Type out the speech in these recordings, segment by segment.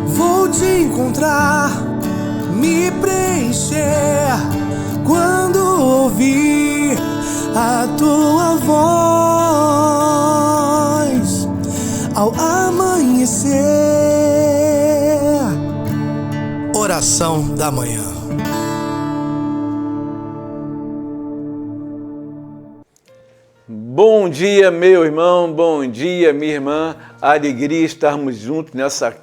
Vou te encontrar, me preencher quando ouvir a tua voz ao amanhecer. Oração da manhã. Bom dia, meu irmão, bom dia, minha irmã. Alegria estarmos juntos nessa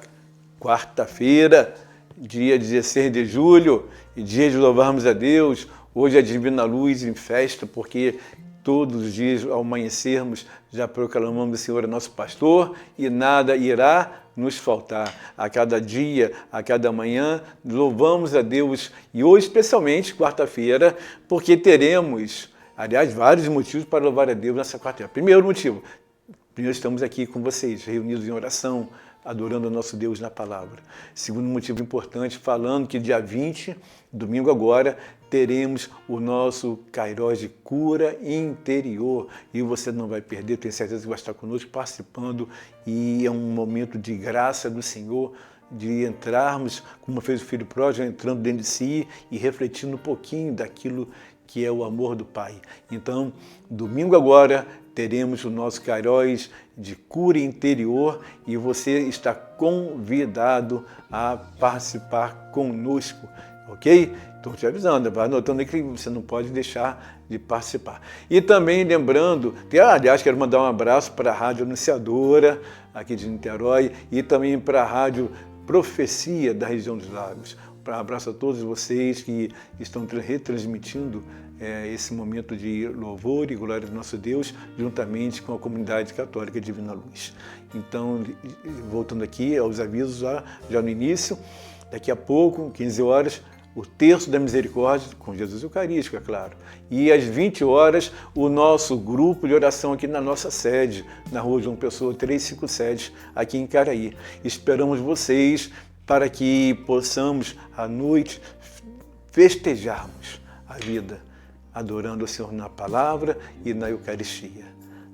quarta-feira, dia 16 de julho, e dia de louvarmos a Deus. Hoje é Divina Luz em festa, porque todos os dias, ao amanhecermos, já proclamamos o Senhor é nosso pastor e nada irá nos faltar. A cada dia, a cada manhã, louvamos a Deus. E hoje, especialmente, quarta-feira, porque teremos, aliás, vários motivos para louvar a Deus nessa quarta-feira. Primeiro motivo, estamos aqui com vocês, reunidos em oração, adorando o nosso Deus na palavra. Segundo motivo importante, falando que dia 20, domingo agora, teremos o nosso Kairos de cura interior. E você não vai perder, tenho certeza que vai estar conosco participando. E é um momento de graça do Senhor, de entrarmos, como fez o filho pródigo, entrando dentro de si e refletindo um pouquinho daquilo que é o amor do Pai. Então, domingo agora, teremos o nosso Kairos de cura interior e você está convidado a participar conosco, ok? Estou te avisando, vai anotando aí que você não pode deixar de participar. E também lembrando, aliás, quero mandar um abraço para a Rádio Anunciadora, aqui de Niterói, e também para a Rádio Profecia da região dos Lagos. Um abraço a todos vocês que estão retransmitindo esse momento de louvor e glória do nosso Deus, juntamente com a comunidade católica Divina Luz. Então, voltando aqui aos avisos já no início, daqui a pouco, 15 horas, o Terço da Misericórdia, com Jesus Eucarístico, é claro. E às 20 horas, o nosso grupo de oração aqui na nossa sede, na Rua João Pessoa 357, aqui em Caraí. Esperamos vocês para que possamos, à noite, festejarmos a vida, adorando o Senhor na palavra e na Eucaristia.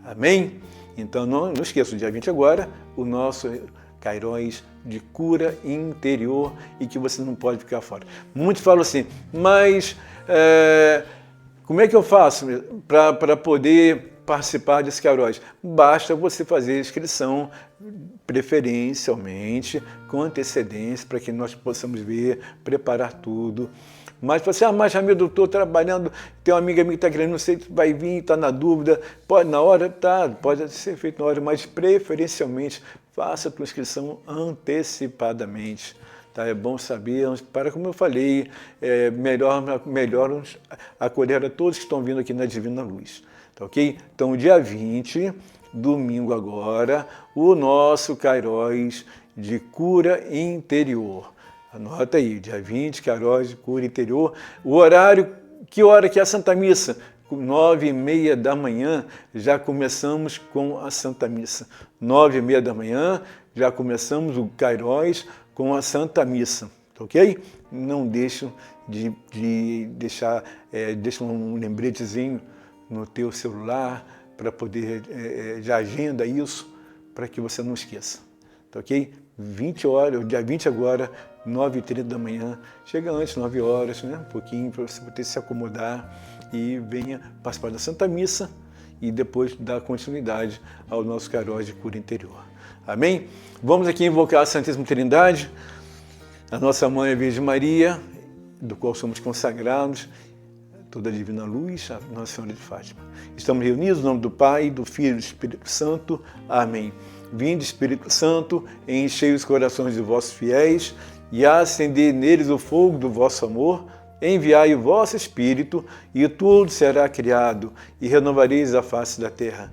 Amém? Então, não esqueça, dia 20 agora, o nosso Kairos de cura interior e que você não pode ficar fora. Muitos falam assim, mas como é que eu faço para poder participar desse Kairos? Basta você fazer a inscrição, preferencialmente, com antecedência, para que nós possamos ver, preparar tudo. Mas você, mas Ramiro, eu estou trabalhando, tem uma amiga minha que está querendo, não sei se vai vir, está na dúvida, pode na hora, tá, pode ser feito na hora, mas preferencialmente faça a tua inscrição antecipadamente. Tá? É bom saber, para como eu falei, melhor acolher a todos que estão vindo aqui na Divina Luz. Tá, ok? Então, dia 20, domingo agora, o nosso Kairos de cura interior. Anota aí, dia 20, Kairos de cura interior. O horário, que hora que é a Santa Missa? 9h30 da manhã, já começamos com a Santa Missa. 9h30 da manhã, já começamos o Kairos com a Santa Missa, ok? Não deixo de deixar, deixa um lembretezinho no teu celular para poder, já agenda isso, para que você não esqueça, tá ok? 20 horas, dia 20 agora, 9h30 da manhã, chega antes, 9 horas, né? Um pouquinho, para você poder se acomodar e venha participar da Santa Missa e depois dar continuidade ao nosso Kairos de cura interior. Amém? Vamos aqui invocar a Santíssima Trindade, a nossa Mãe, a Virgem Maria, do qual somos consagrados, toda a Divina Luz, a Nossa Senhora de Fátima. Estamos reunidos no nome do Pai, do Filho e do Espírito Santo. Amém. Vinde, Espírito Santo, enchei os corações de vossos fiéis e acendei neles o fogo do vosso amor. Enviai o vosso Espírito e tudo será criado e renovareis a face da terra.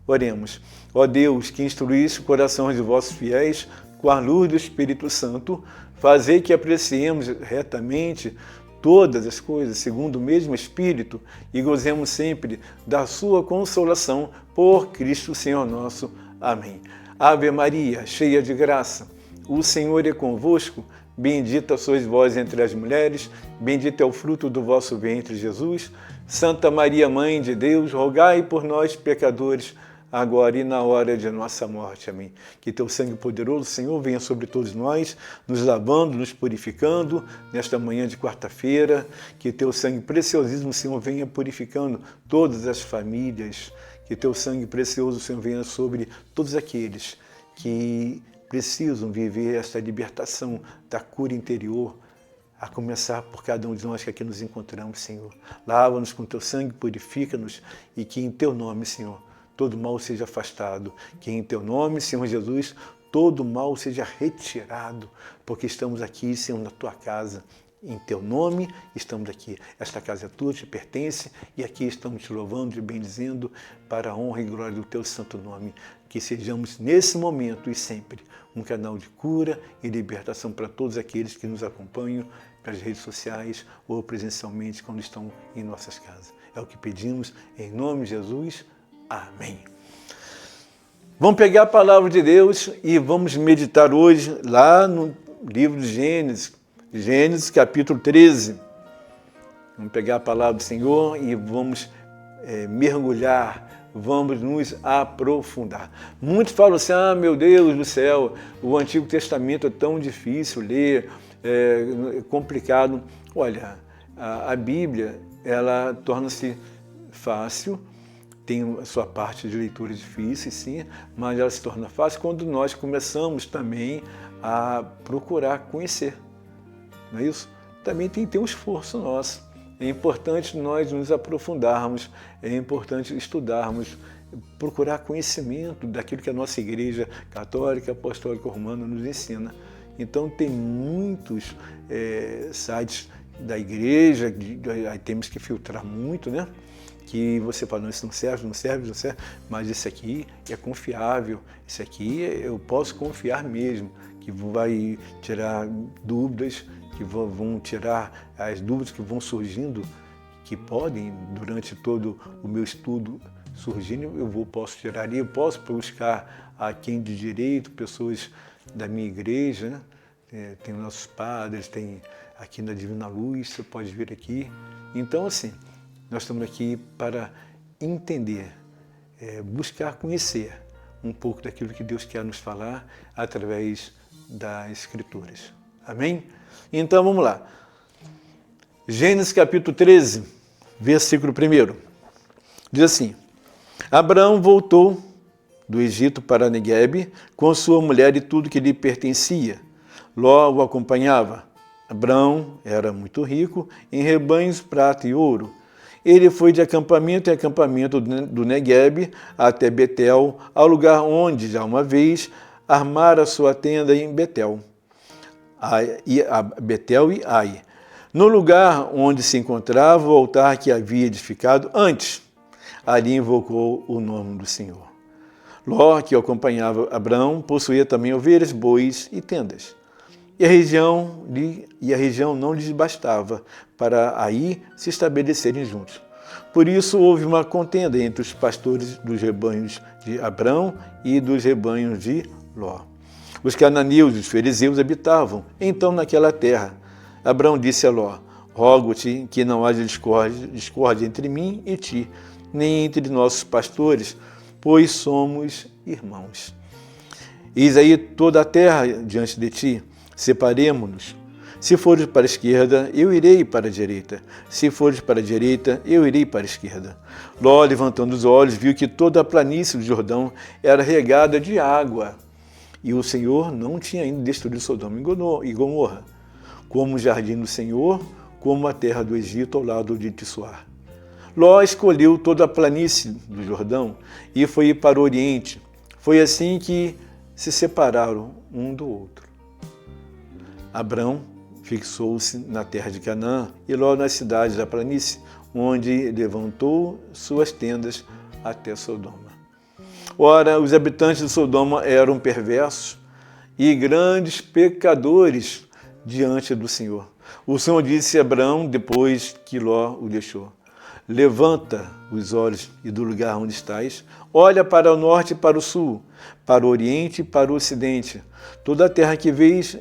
Oremos. Ó Deus, que instruísse o coração de vossos fiéis com a luz do Espírito Santo, fazei que apreciemos retamente todas as coisas segundo o mesmo Espírito e gozemos sempre da sua consolação por Cristo Senhor nosso. Amém. Ave Maria, cheia de graça, o Senhor é convosco, bendita sois vós entre as mulheres, bendito é o fruto do vosso ventre, Jesus. Santa Maria, Mãe de Deus, rogai por nós, pecadores, agora e na hora de nossa morte. Amém. Que teu sangue poderoso, Senhor, venha sobre todos nós, nos lavando, nos purificando, nesta manhã de quarta-feira. Que teu sangue preciosíssimo, Senhor, venha purificando todas as famílias. Que teu sangue precioso, Senhor, venha sobre todos aqueles que precisam viver esta libertação da cura interior, a começar por cada um de nós que aqui nos encontramos, Senhor. Lava-nos com teu sangue, purifica-nos e que em teu nome, Senhor, todo mal seja afastado. Que em teu nome, Senhor Jesus, todo mal seja retirado, porque estamos aqui, Senhor, na tua casa. Em teu nome estamos aqui. Esta casa é tua, te pertence, e aqui estamos te louvando e bendizendo para a honra e glória do teu santo nome. Que sejamos, nesse momento e sempre, um canal de cura e libertação para todos aqueles que nos acompanham pelas redes sociais ou presencialmente quando estão em nossas casas. É o que pedimos, em nome de Jesus. Amém. Vamos pegar a palavra de Deus e vamos meditar hoje lá no livro de Gênesis, capítulo 13. Vamos pegar a palavra do Senhor e vamos mergulhar, vamos nos aprofundar. Muitos falam assim, meu Deus do céu, o Antigo Testamento é tão difícil ler, é complicado. Olha, a Bíblia, ela torna-se fácil, tem a sua parte de leitura difícil, sim, mas ela se torna fácil quando nós começamos também a procurar conhecer. Não é isso? Também tem que ter um esforço nosso. É importante nós nos aprofundarmos, é importante estudarmos, procurar conhecimento daquilo que a nossa Igreja Católica, Apostólica Romana nos ensina. Então tem muitos sites da Igreja, aí temos que filtrar muito, né? Que você fala, não, isso não serve, mas esse aqui é confiável, esse aqui eu posso confiar mesmo, que vai tirar dúvidas, que vão tirar as dúvidas que vão surgindo, que podem, durante todo o meu estudo surgindo, posso tirar e eu posso buscar a quem de direito, pessoas da minha igreja, né? Tem nossos padres, tem aqui na Divina Luz, você pode vir aqui. Então, assim, nós estamos aqui para entender, buscar conhecer um pouco daquilo que Deus quer nos falar através das Escrituras. Amém? Então, vamos lá. Gênesis capítulo 13, versículo 1. Diz assim, Abraão voltou do Egito para Neguebe com sua mulher e tudo que lhe pertencia. Ló o acompanhava. Abraão era muito rico em rebanhos, prata e ouro. Ele foi de acampamento em acampamento do Neguebe até Betel, ao lugar onde, já uma vez, armara sua tenda em Betel. Betel e Ai, no lugar onde se encontrava o altar que havia edificado antes. Ali invocou o nome do Senhor. Ló, que acompanhava Abraão, possuía também ovelhas, bois e tendas. E a região não lhes bastava para aí se estabelecerem juntos. Por isso houve uma contenda entre os pastores dos rebanhos de Abraão e dos rebanhos de Ló. Os cananeus e os fariseus habitavam então naquela terra. Abraão disse a Ló, rogo-te que não haja discórdia entre mim e ti, nem entre nossos pastores, pois somos irmãos. Eis aí toda a terra diante de ti, separemo-nos. Se fores para a esquerda, eu irei para a direita. Se fores para a direita, eu irei para a esquerda. Ló, levantando os olhos, viu que toda a planície do Jordão era regada de água. E o Senhor não tinha ainda destruído Sodoma e Gomorra, como o jardim do Senhor, como a terra do Egito ao lado de Tissoar. Ló escolheu toda a planície do Jordão e foi para o Oriente. Foi assim que se separaram um do outro. Abrão fixou-se na terra de Canaã e Ló nas cidades da planície, onde levantou suas tendas até Sodoma. Ora, os habitantes de Sodoma eram perversos e grandes pecadores diante do Senhor. O Senhor disse a Abraão, depois que Ló o deixou, levanta os olhos e do lugar onde estás, olha para o norte e para o sul, para o oriente e para o ocidente. Toda a terra que vês,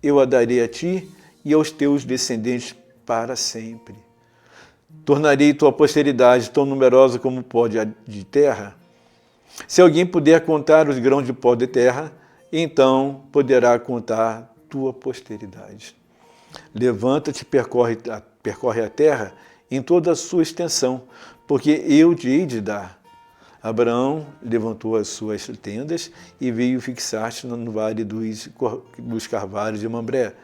eu a darei a ti e aos teus descendentes para sempre. tornarei tua posteridade tão numerosa como o pó de terra. Se alguém puder contar os grãos de pó de terra, então poderá contar tua posteridade. Levanta-te e percorre a terra em toda a sua extensão, porque eu te hei de dar. Abraão levantou as suas tendas e veio fixar-se no vale dos carvalhos de Mamré,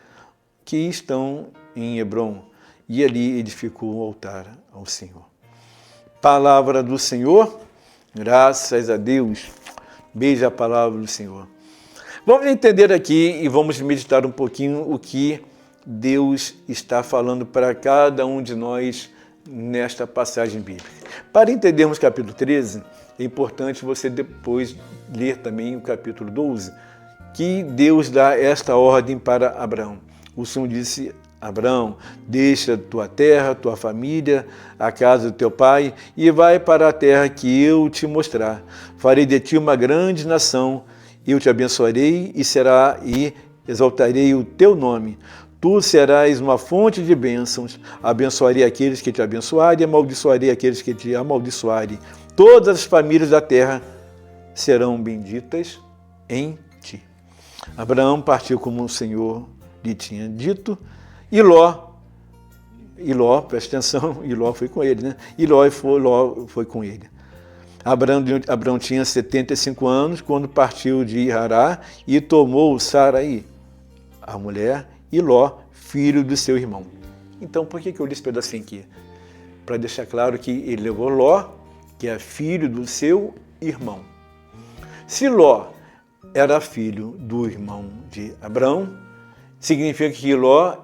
que estão em Hebrom, e ali edificou um altar ao Senhor. Palavra do Senhor, graças a Deus. Beija a palavra do Senhor. Vamos entender aqui e vamos meditar um pouquinho o que Deus está falando para cada um de nós nesta passagem bíblica. Para entendermos o capítulo 13, é importante você depois ler também o capítulo 12, que Deus dá esta ordem para Abraão. O Senhor disse: Abraão, deixa tua terra, tua família, a casa do teu pai e vai para a terra que eu te mostrar. Farei de ti uma grande nação, eu te abençoarei e exaltarei o teu nome. Tu serás uma fonte de bênçãos, abençoarei aqueles que te abençoarem e amaldiçoarei aqueles que te amaldiçoarem. Todas as famílias da terra serão benditas em ti. Abraão partiu como o Senhor lhe tinha dito, e Ló, presta atenção, e Ló foi com ele, né? Ló foi com ele. Abraão tinha 75 anos quando partiu de Hará e tomou Sarai, a mulher, e Ló, filho do seu irmão. Então, por que eu li esse pedacinho aqui? Para deixar claro que ele levou Ló, que é filho do seu irmão. Se Ló era filho do irmão de Abraão, significa que Ló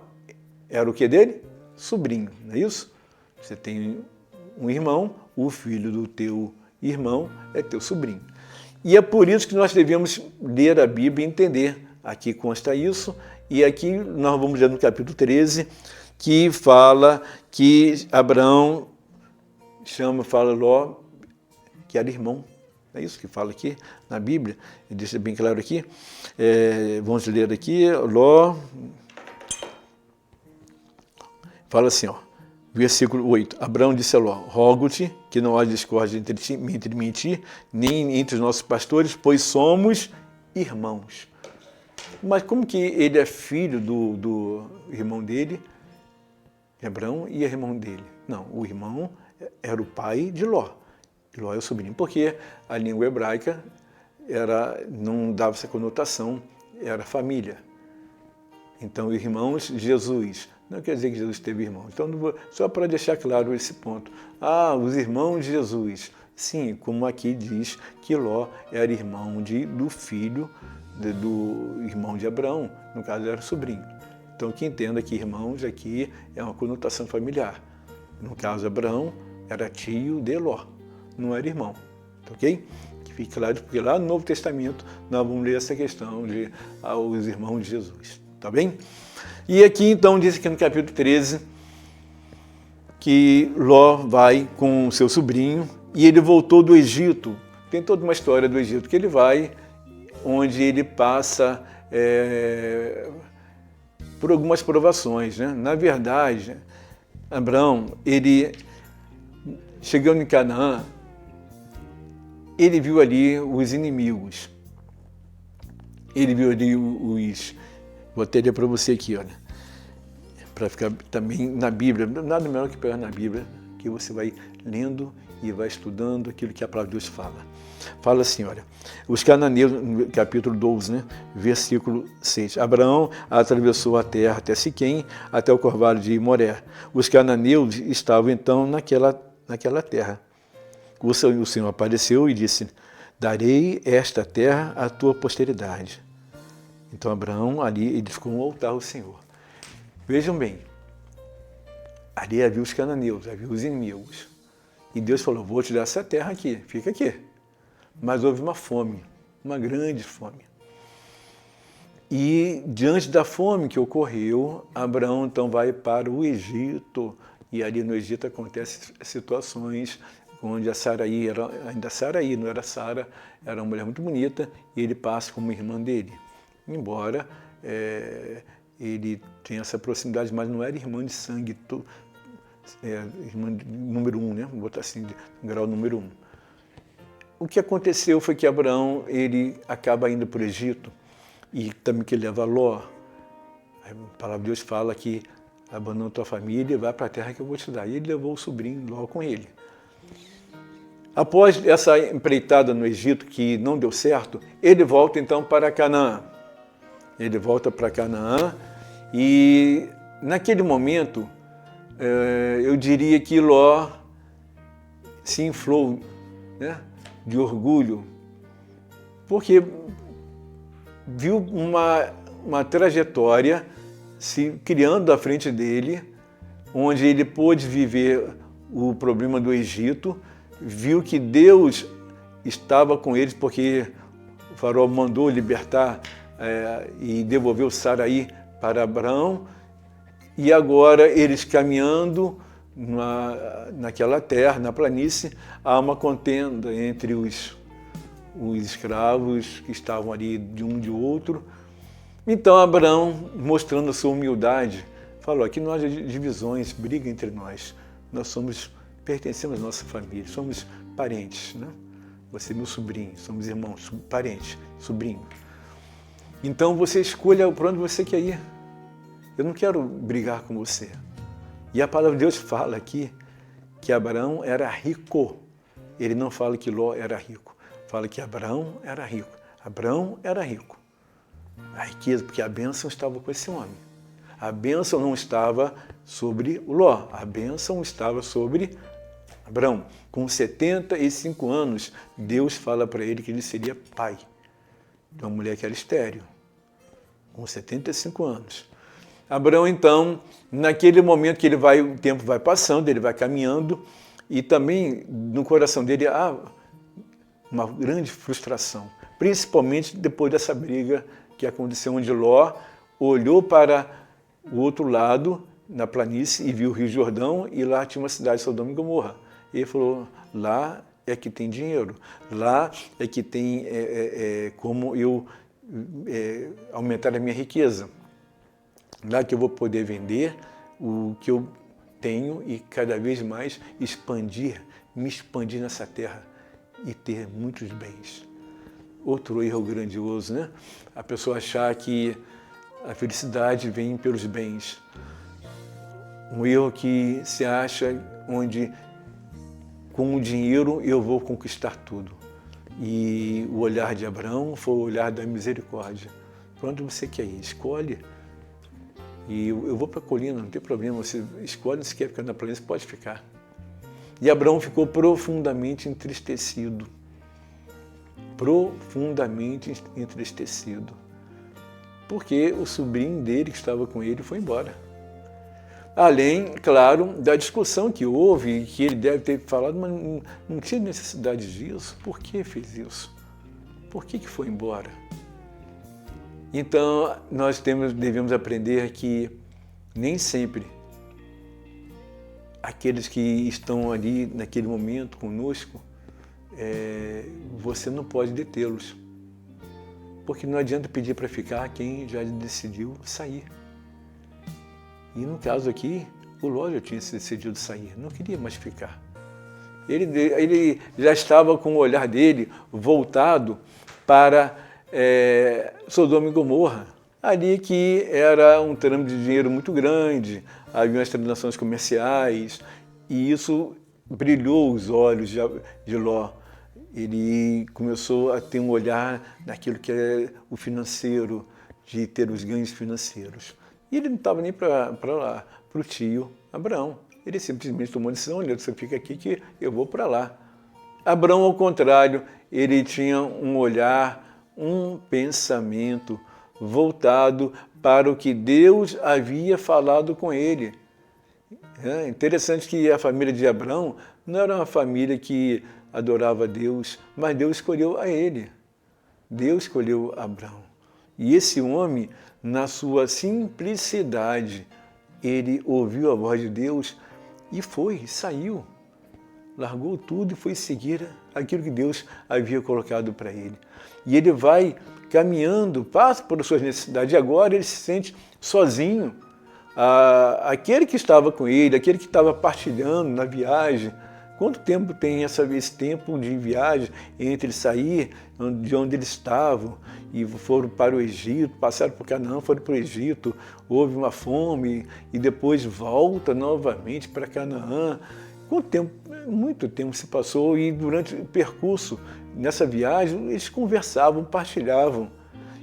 era o que dele? Sobrinho, não é isso? Você tem um irmão, o filho do teu irmão é teu sobrinho. E é por isso que nós devemos ler a Bíblia e entender. Aqui consta isso, e aqui nós vamos ler no capítulo 13, que fala que Abraão fala Ló, que era irmão. É isso que fala aqui na Bíblia, deixa bem claro aqui. Vamos ler aqui, Ló. Fala assim, versículo 8. Abraão disse a Ló: rogo-te que não haja discórdia entre mim e ti, nem entre os nossos pastores, pois somos irmãos. Mas como que ele é filho do irmão dele, Abraão, e é irmão dele? Não, o irmão era o pai de Ló. Ló é o sobrinho, porque a língua hebraica não dava essa conotação, era família. Então, irmãos, Jesus. Não quer dizer que Jesus teve irmão. Então, só para deixar claro esse ponto. Os irmãos de Jesus. Sim, como aqui diz que Ló era irmão do filho do irmão de Abraão, no caso era sobrinho. Então, que entenda que irmãos aqui é uma conotação familiar. No caso, Abraão era tio de Ló, não era irmão, ok? Que fique claro, porque lá no Novo Testamento nós vamos ler essa questão de os irmãos de Jesus, tá bem? E aqui então diz aqui no capítulo 13 que Ló vai com o seu sobrinho e ele voltou do Egito. Tem toda uma história do Egito que ele vai, onde ele passa por algumas provações, né? Na verdade, Abraão, ele chegando em Canaã, ele viu ali os inimigos. Ele viu ali vou até ler para você aqui, olha, para ficar também na Bíblia, nada melhor que pegar na Bíblia, que você vai lendo e vai estudando aquilo que a palavra de Deus fala. Fala assim, olha, os cananeus, no capítulo 12, né, versículo 6. Abraão atravessou a terra até Siquém, até o Corvalo de Moré. Os cananeus estavam então naquela terra. O Senhor apareceu e disse: darei esta terra à tua posteridade. Então Abraão ali edificou um altar ao Senhor. Vejam bem, ali havia os cananeus, havia os inimigos. E Deus falou: vou te dar essa terra aqui, fica aqui. Mas houve uma fome, uma grande fome. E diante da fome que ocorreu, Abraão então vai para o Egito. E ali no Egito acontecem situações onde a Sarai, ainda Sarai, não era Sara, era uma mulher muito bonita, e ele passa como irmã dele. Embora ele tenha essa proximidade, mas não era irmã de sangue irmã número 1, né? Vou botar assim, grau número 1. O que aconteceu foi que Abraão, ele acaba indo para o Egito, e também que ele leva Ló. A palavra de Deus fala que abandona tua família e vai para a terra que eu vou te dar. E ele levou o sobrinho Ló com ele. Após essa empreitada no Egito, que não deu certo, ele volta então para Canaã. Ele volta para Canaã e naquele momento, eu diria que Ló se inflou, né, de orgulho, porque viu uma trajetória se criando à frente dele, onde ele pôde viver o problema do Egito, viu que Deus estava com eles, porque o faraó mandou libertar e devolveu Saraí para Abraão, e agora eles caminhando naquela terra, na planície, há uma contenda entre os escravos que estavam ali de um de outro. Então Abraão, mostrando a sua humildade, falou: aqui não há divisões, briga entre nós. Nós pertencemos à nossa família, somos parentes, né? Você é meu sobrinho, somos irmãos, parentes, sobrinho. Então você escolha para onde você quer ir. Eu não quero brigar com você. E a palavra de Deus fala aqui que Abraão era rico. Ele não fala que Ló era rico. Fala que Abraão era rico. Abraão era rico. A riqueza, porque a bênção estava com esse homem. A bênção não estava sobre o Ló. A bênção estava sobre Abraão. Com 75 anos, Deus fala para ele que ele seria pai de uma mulher que era estéril. Com 75 anos. Abraão, então, naquele momento que o tempo vai passando, ele vai caminhando, e também no coração dele há uma grande frustração, principalmente depois dessa briga que aconteceu, onde Ló olhou para o outro lado, na planície, e viu o Rio Jordão, e lá tinha uma cidade, Sodoma e Gomorra. E ele falou: lá é que tem dinheiro, lá é que tem como eu aumentar a minha riqueza. Lá que eu vou poder vender o que eu tenho e cada vez mais me expandir nessa terra e ter muitos bens. Outro erro grandioso, né? A pessoa achar que a felicidade vem pelos bens. Um erro que se acha onde com o dinheiro eu vou conquistar tudo. E o olhar de Abraão foi o olhar da misericórdia. Para onde você quer ir? Escolhe. E eu vou para a colina, não tem problema, você escolhe, se quer ficar na planície, pode ficar. E Abraão ficou profundamente entristecido. Profundamente entristecido. Porque o sobrinho dele, que estava com ele, foi embora. Além, claro, da discussão que houve, que ele deve ter falado, mas não tinha necessidade disso. Por que fez isso? Por que foi embora? Então, nós devemos aprender que nem sempre aqueles que estão ali naquele momento conosco, você não pode detê-los. Porque não adianta pedir para ficar quem já decidiu sair. E no caso aqui, o Ló já tinha decidido sair, não queria mais ficar. Ele já estava com o olhar dele voltado para Sodoma e Gomorra, ali que era um trâmite de dinheiro muito grande, havia umas transações comerciais, e isso brilhou os olhos de Ló. Ele começou a ter um olhar naquilo que é o financeiro, de ter os ganhos financeiros. E ele não estava nem para lá, para o tio Abraão. Ele simplesmente tomou a decisão: olha, você fica aqui que eu vou para lá. Abraão, ao contrário, ele tinha um olhar, um pensamento voltado para o que Deus havia falado com ele. É interessante que a família de Abraão não era uma família que adorava a Deus, mas Deus escolheu a ele. Deus escolheu Abraão. E esse homem, na sua simplicidade, ele ouviu a voz de Deus e saiu. Largou tudo e foi seguir aquilo que Deus havia colocado para ele. E ele vai caminhando, passa por suas necessidades, e agora ele se sente sozinho. aquele que estava com ele, aquele que estava partilhando na viagem. Quanto tempo tem esse tempo de viagem entre sair de onde eles estavam e foram para o Egito, passaram por Canaã, foram para o Egito, houve uma fome e depois volta novamente para Canaã. Quanto tempo? Muito tempo se passou e durante o percurso, nessa viagem, eles conversavam, partilhavam.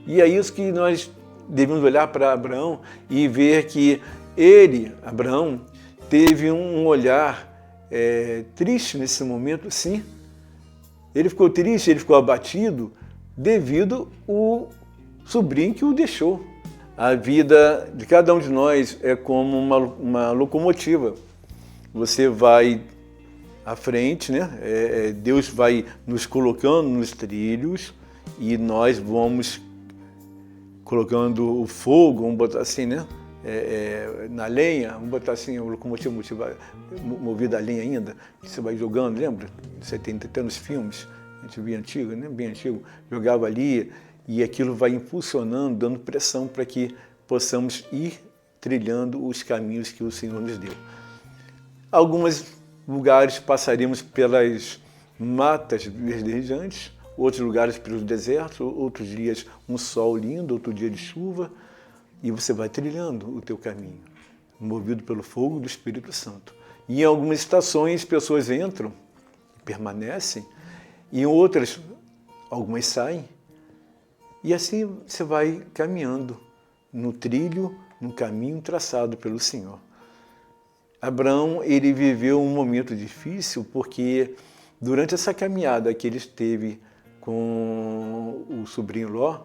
E é isso que nós devemos olhar para Abraão e ver que ele, Abraão, teve um olhar triste nesse momento, sim. Ele ficou triste, ele ficou abatido devido ao sobrinho que o deixou. A vida de cada um de nós é como uma locomotiva. Você vai à frente, né? Deus vai nos colocando nos trilhos e nós vamos colocando o fogo, vamos botar assim, né? Na lenha, vamos botar assim, a locomotiva movida a lenha ainda, que você vai jogando, lembra? Você tem até nos filmes, a gente via antigo, né? Bem antigo, jogava ali e aquilo vai impulsionando, dando pressão para que possamos ir trilhando os caminhos que o Senhor nos deu. Alguns lugares passaremos pelas matas verdejantes, outros lugares pelos desertos, outros dias um sol lindo, outro dia de chuva, e você vai trilhando o teu caminho, movido pelo fogo do Espírito Santo. E em algumas estações, pessoas entram, permanecem, e em outras, algumas saem, e assim você vai caminhando no trilho, no caminho traçado pelo Senhor. Abraão, ele viveu um momento difícil porque durante essa caminhada que ele esteve com o sobrinho Ló,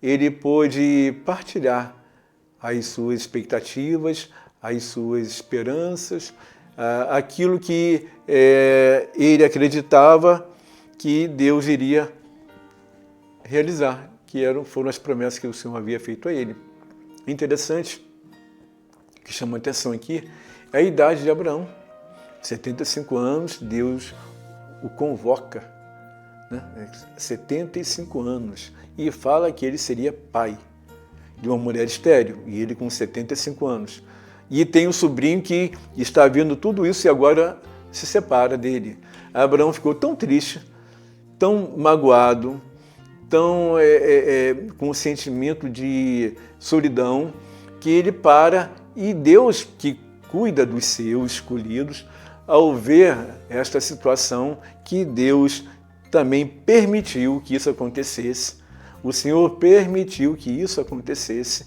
ele pôde partilhar as suas expectativas, as suas esperanças, aquilo que ele acreditava que Deus iria realizar, que foram as promessas que o Senhor havia feito a ele. Interessante, o que chama a atenção aqui, é a idade de Abraão. 75 anos, Deus o convoca, né? 75 anos, e fala que ele seria pai de uma mulher estéril, e ele com 75 anos. E tem um sobrinho que está vendo tudo isso e agora se separa dele. Abraão ficou tão triste, tão magoado, tão com um sentimento de solidão, que ele para, e Deus, que cuida dos seus escolhidos, ao ver esta situação, que Deus também permitiu que isso acontecesse. O Senhor permitiu que isso acontecesse.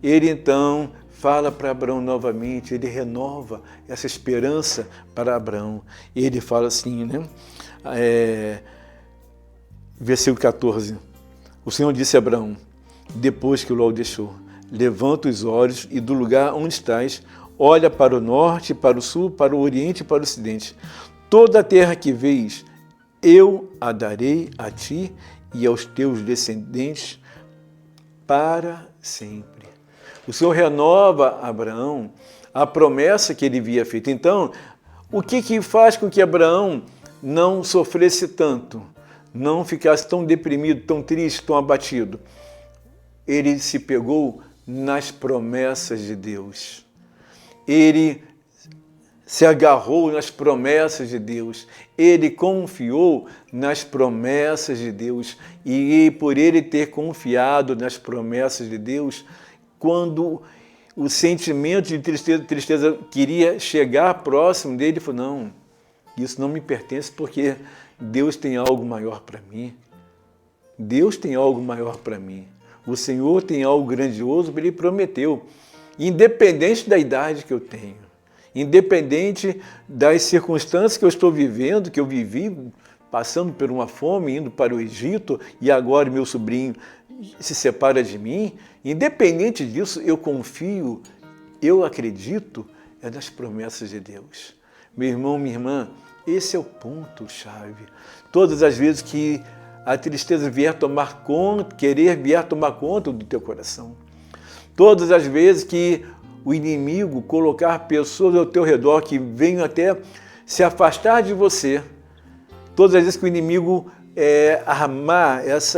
Ele então fala para Abraão novamente, ele renova essa esperança para Abraão. Ele fala assim, né? Versículo 14. O Senhor disse a Abraão, depois que Ló o deixou, levanta os olhos e do lugar onde estás, olha para o norte, para o sul, para o oriente e para o ocidente. Toda a terra que vês, eu a darei a ti e aos teus descendentes para sempre. O Senhor renova a Abraão a promessa que ele havia feito. Então, o que faz com que Abraão não sofresse tanto, não ficasse tão deprimido, tão triste, tão abatido? Ele se pegou nas promessas de Deus. Ele se agarrou nas promessas de Deus, ele confiou nas promessas de Deus, e por ele ter confiado nas promessas de Deus, quando o sentimento de tristeza queria chegar próximo dele, ele falou, não, isso não me pertence porque Deus tem algo maior para mim. Deus tem algo maior para mim. O Senhor tem algo grandioso, ele prometeu, independente da idade que eu tenho, independente das circunstâncias que eu estou vivendo, que eu vivi, passando por uma fome, indo para o Egito, e agora meu sobrinho se separa de mim, independente disso, eu confio, eu acredito nas promessas de Deus. Meu irmão, minha irmã, esse é o ponto-chave. Todas as vezes que a tristeza vier tomar conta, vier tomar conta do teu coração, todas as vezes que o inimigo colocar pessoas ao teu redor que venham até se afastar de você, todas as vezes que o inimigo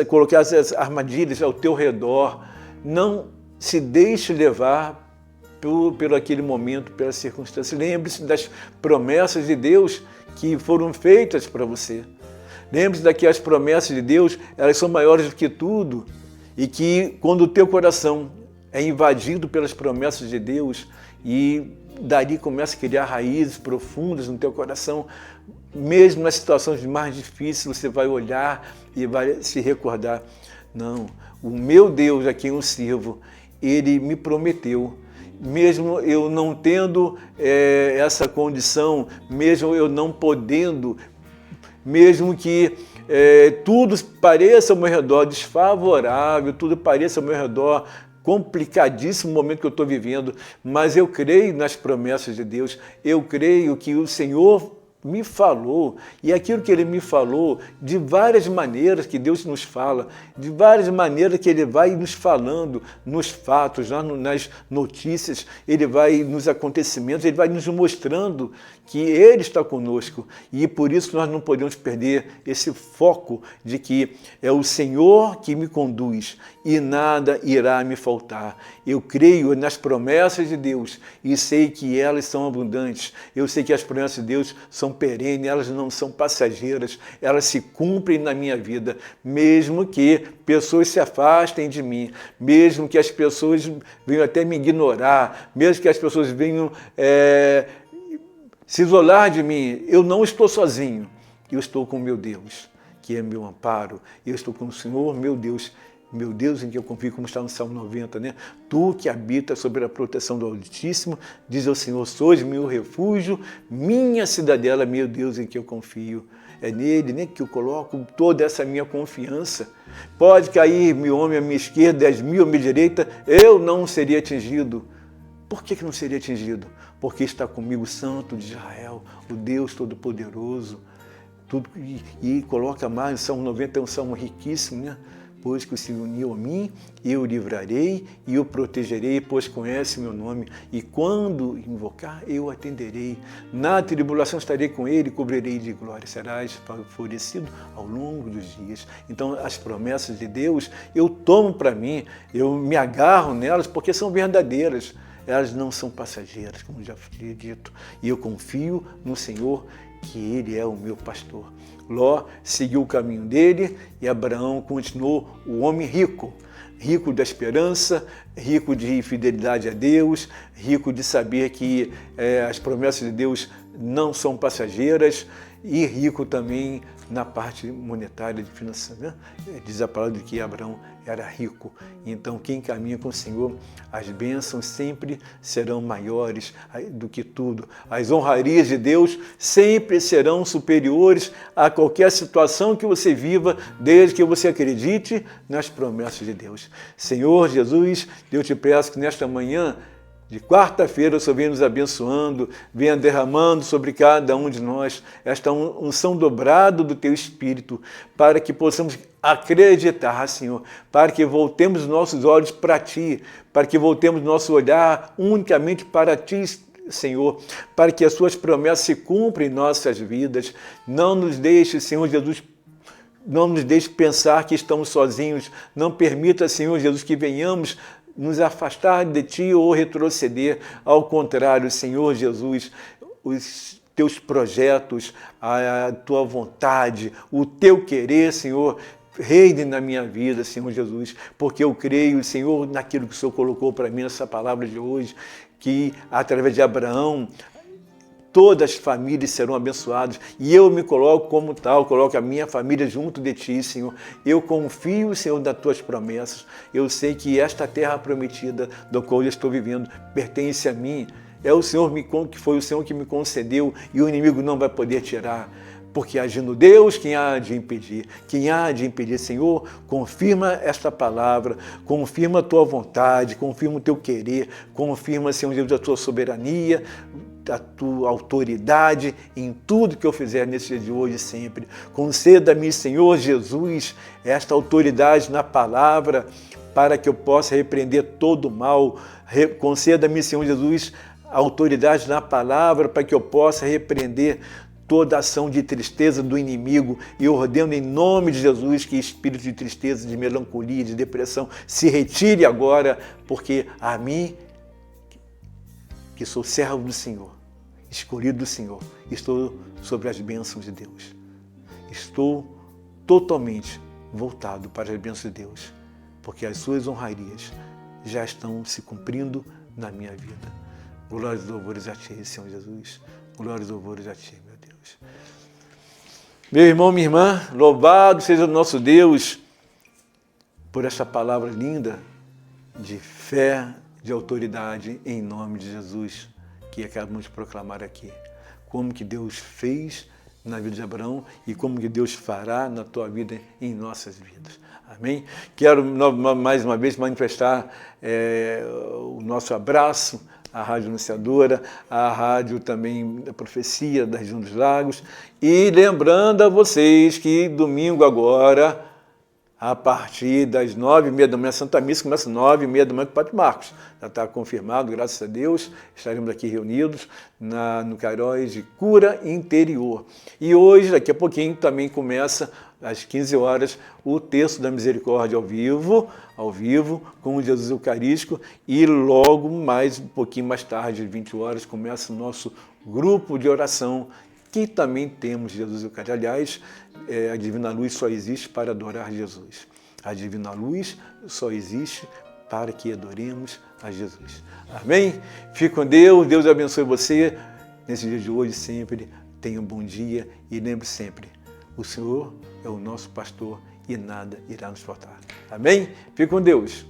colocar essas armadilhas ao teu redor, não se deixe levar pelo aquele momento, pela circunstância. Lembre-se das promessas de Deus que foram feitas para você. Lembre-se que as promessas de Deus, elas são maiores do que tudo, e que quando o teu coração é invadido pelas promessas de Deus e dali começa a criar raízes profundas no teu coração, mesmo nas situações mais difíceis, você vai olhar e vai se recordar: não, o meu Deus a quem eu sirvo, Ele me prometeu, mesmo eu não tendo essa condição, mesmo eu não podendo, mesmo que tudo pareça ao meu redor desfavorável, tudo pareça ao meu redor complicadíssimo momento que eu estou vivendo, mas eu creio nas promessas de Deus, eu creio que o Senhor me falou, e aquilo que Ele me falou, de várias maneiras que Deus nos fala, de várias maneiras que Ele vai nos falando, nos fatos, nas notícias, Ele vai nos acontecimentos, Ele vai nos mostrando que Ele está conosco, e por isso nós não podemos perder esse foco de que é o Senhor que me conduz e nada irá me faltar. Eu creio nas promessas de Deus e sei que elas são abundantes, eu sei que as promessas de Deus são perenes, elas não são passageiras, elas se cumprem na minha vida, mesmo que pessoas se afastem de mim, mesmo que as pessoas venham até me ignorar, mesmo que as pessoas venham se isolar de mim, eu não estou sozinho, eu estou com meu Deus, que é meu amparo, eu estou com o Senhor, meu Deus em que eu confio, como está no Salmo 90, né? Tu que habitas sobre a proteção do Altíssimo, diz ao Senhor: sois meu refúgio, minha cidadela, meu Deus em que eu confio. É nele, né, que eu coloco toda essa minha confiança. Pode cair 1.000 homens à minha esquerda, 10.000 à minha direita, eu não seria atingido. Por que não seria atingido? Porque está comigo o Santo de Israel, o Deus Todo-Poderoso. E coloca mais, o Salmo 90 é um salmo riquíssimo, né? Pois que se uniu a mim, eu o livrarei e o protegerei, pois conhece meu nome. E quando invocar, eu atenderei. Na tribulação estarei com ele, cobrirei de glória. Serás favorecido ao longo dos dias. Então, as promessas de Deus, eu tomo para mim, eu me agarro nelas, porque são verdadeiras. Elas não são passageiras, como já foi dito. E eu confio no Senhor, que Ele é o meu pastor. Ló seguiu o caminho dele e Abraão continuou o homem rico, rico da esperança, rico de fidelidade a Deus, rico de saber que as promessas de Deus não são passageiras, e rico também na parte monetária de finanças, né? Diz a palavra de que Abraão era rico. Então, quem caminha com o Senhor, as bênçãos sempre serão maiores do que tudo. As honrarias de Deus sempre serão superiores a qualquer situação que você viva, desde que você acredite nas promessas de Deus. Senhor Jesus, eu te peço que nesta manhã de quarta-feira, o Senhor venha nos abençoando, venha derramando sobre cada um de nós esta unção dobrada do Teu Espírito, para que possamos acreditar, Senhor, para que voltemos nossos olhos para Ti, para que voltemos nosso olhar unicamente para Ti, Senhor, para que as Suas promessas se cumpram em nossas vidas. Não nos deixe, Senhor Jesus, não nos deixe pensar que estamos sozinhos. Não permita, Senhor Jesus, que venhamos nos afastar de Ti ou retroceder. Ao contrário, Senhor Jesus, os Teus projetos, a Tua vontade, o Teu querer, Senhor, reine na minha vida, Senhor Jesus, porque eu creio, Senhor, naquilo que o Senhor colocou para mim nessa palavra de hoje, que através de Abraão, todas as famílias serão abençoadas, e eu me coloco como tal, coloco a minha família junto de Ti, Senhor. Eu confio, Senhor, nas Tuas promessas. Eu sei que esta terra prometida, do qual eu estou vivendo, pertence a mim. É o Senhor que foi o Senhor que me concedeu, e o inimigo não vai poder tirar. Porque agindo Deus, quem há de impedir? Quem há de impedir, Senhor? Confirma esta palavra, confirma a Tua vontade, confirma o Teu querer, confirma, Senhor Jesus, a Tua soberania, a Tua autoridade em tudo que eu fizer nesse dia de hoje e sempre. Conceda-me, Senhor Jesus, esta autoridade na palavra, para que eu possa repreender todo o mal. Conceda-me, Senhor Jesus, a autoridade na palavra, para que eu possa repreender toda ação de tristeza do inimigo, e eu ordeno em nome de Jesus que espírito de tristeza, de melancolia, de depressão se retire agora, porque a mim que sou servo do Senhor, escolhido do Senhor, estou sobre as bênçãos de Deus. Estou totalmente voltado para as bênçãos de Deus, porque as suas honrarias já estão se cumprindo na minha vida. Glórias e louvores a Ti, Senhor Jesus. Glórias e louvores a Ti, meu Deus. Meu irmão, minha irmã, louvado seja o nosso Deus por essa palavra linda de fé, de autoridade, em nome de Jesus, que acabamos de proclamar aqui. Como que Deus fez na vida de Abraão e como que Deus fará na tua vida, em nossas vidas. Amém? Quero mais uma vez manifestar o nosso abraço à Rádio Anunciadora, à Rádio também da Profecia da Região dos Lagos, e lembrando a vocês que domingo agora, a partir das 9h30 da manhã, Santa Missa começa às 9h30 da manhã com o Padre Marcos. Já está confirmado, graças a Deus. Estaremos aqui reunidos no Cairóis de Cura Interior. E hoje, daqui a pouquinho, também começa, às 15 horas, o Terço da Misericórdia ao vivo, com o Jesus Eucarístico. E logo, um pouquinho mais tarde, às 20 horas, começa o nosso grupo de oração, que também temos Jesus Eucarístico. Aliás, a Divina Luz só existe para adorar Jesus. A Divina Luz só existe para que adoremos a Jesus. Amém? Fique com Deus, Deus abençoe você. Nesse dia de hoje, sempre tenha um bom dia e lembre sempre, o Senhor é o nosso pastor e nada irá nos faltar. Amém? Fique com Deus.